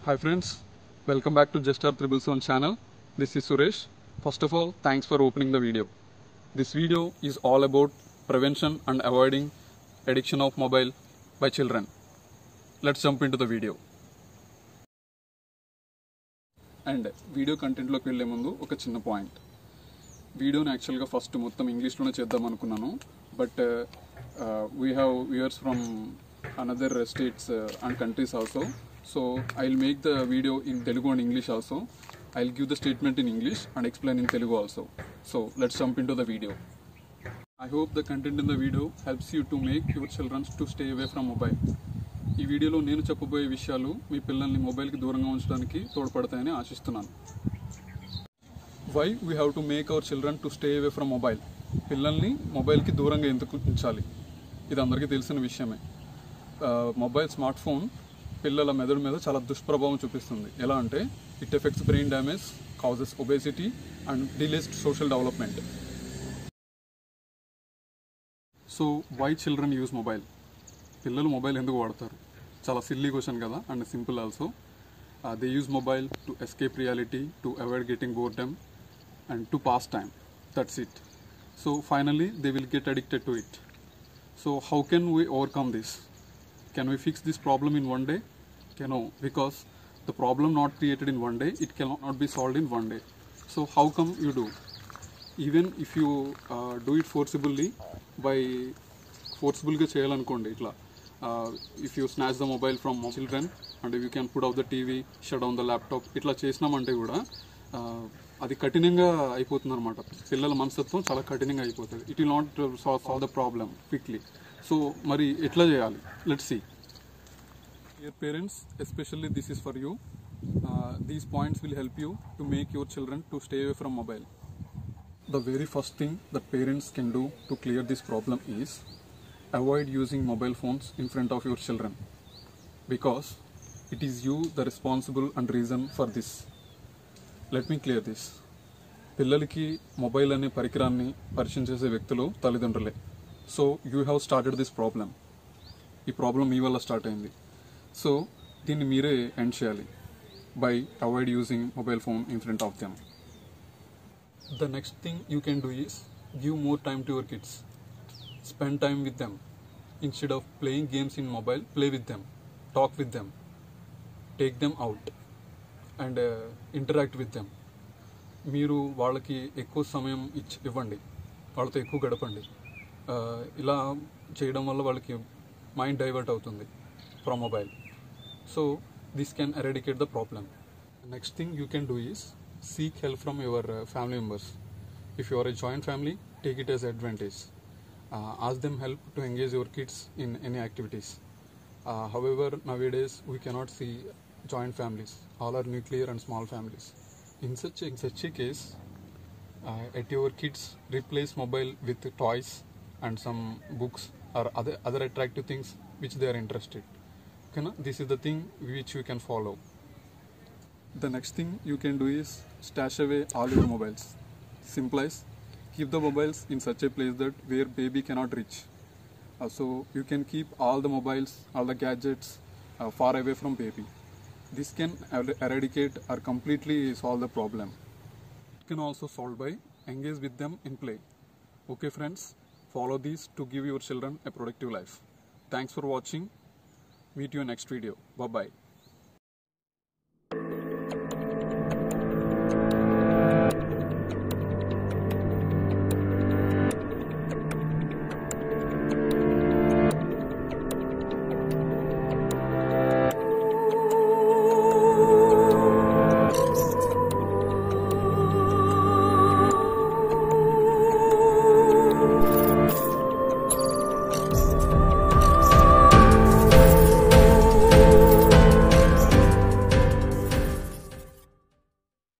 Hi friends, welcome back to Just Our Triple Zone channel. This is Suresh. First of all, thanks for opening the video. This video is all about prevention and avoiding addiction of mobile by children. Let's jump into the video. And video కంటెంట్లోకి వెళ్ళే ముందు ఒక చిన్న point. వీడియోని యాక్చువల్గా first మొత్తం ఇంగ్లీష్లోనే చేద్దాం అనుకున్నాను, but we have viewers from another states and countries also. So I'll make the video in Telugu and English also. I'll give the statement in English and explain in Telugu also. So let's jump into the video. I hope the content in the video helps you to make your children to stay away from mobile. ఈ వీడియోలో నేను చెప్పబోయే విషయాలు మీ పిల్లల్ని మొబైల్కి దూరంగా ఉంచడానికి తోడ్పడతాయని ఆశిస్తున్నాను. Why we have to make our children to stay away from mobile? పిల్లల్ని మొబైల్కి దూరంగా ఎందుకు ఉంచాలి? ఇది అందరికీ తెలిసిన విషయమే. మొబైల్ స్మార్ట్ ఫోన్ పిల్లల మెదడు మీద చాలా దుష్ప్రభావం చూపిస్తుంది. ఎలా అంటే it effects brain damage, causes obesity and delays social development. So why children use mobile? పిల్లలు మొబైల్ ఎందుకు వాడతారు? చాలా సిల్లీ క్వశ్చన్ కదా, and simple also. They use mobile to escape reality, to avoid getting boredom and to pass time. That's it. So finally they will get addicted to it. So how can we overcome this? Can we fix this problem in one day? No, because the problem not created in one day, it cannot be solved in one day. So how come you do? Even if you do it forcibly, by forcibly ga cheyalankondi itla, if you snatch the mobile from children and you can put off the TV, shut down the laptop, itla chesinamante kuda అది కఠినంగా అయిపోతుంది అనమాట. పిల్లల మనస్తత్వం చాలా కఠినంగా అయిపోతుంది. It will not solve the problem quickly. So మరి ఎట్లా చేయాలి? Let's see. Dear parents, especially this is for you. These points will help you to make your children to stay away from mobile. The very first thing that parents can do to clear this problem is avoid using mobile phones in front of your children, because it is you the responsible and reason for this. Let me clear this. పిల్లలకి mobile అనే పరికరాన్ని పరిచయం చేసే వ్యక్తులు తల్లిదండ్రులే. So you have started this problem. ఈ problem మీ వల్ల start అయింది. సో దీన్ని మీరే ఎండ్ చేయాలి by avoid using mobile phone in front of them. The next thing you can do is give more time to your kids. Spend time with them. Instead of playing games in mobile, play with them, talk with them, take them out and interact with them. మీరు వాళ్ళకి ఎక్కువ సమయం ఇవ్వండి, వాళ్ళతో ఎక్కువ గడపండి. ఇలా చేయడం వల్ల వాళ్ళకి మైండ్ డైవర్ట్ అవుతుంది from mobile. So this can eradicate the problem. Next thing you can do is seek help from your family members. If you are a joint family, take it as advantage. Ask them help to engage your kids in any activities. However nowadays we cannot see joint families. All are nuclear and small families. In such a case, at your kids, replace mobile with toys and some books or other attractive things which they are interested. Okay, this is the thing which you can follow. The next thing you can do is stash away all your mobiles. Simplice. Keep the mobiles in such a place that where baby cannot reach. So you can keep all the mobiles, all the gadgets far away from baby. This can eradicate or completely solve the problem. It can also solve by engage with them in play. Okay friends, follow these to give your children a productive life. Thanks for watching. Meet you in next video. Bye bye.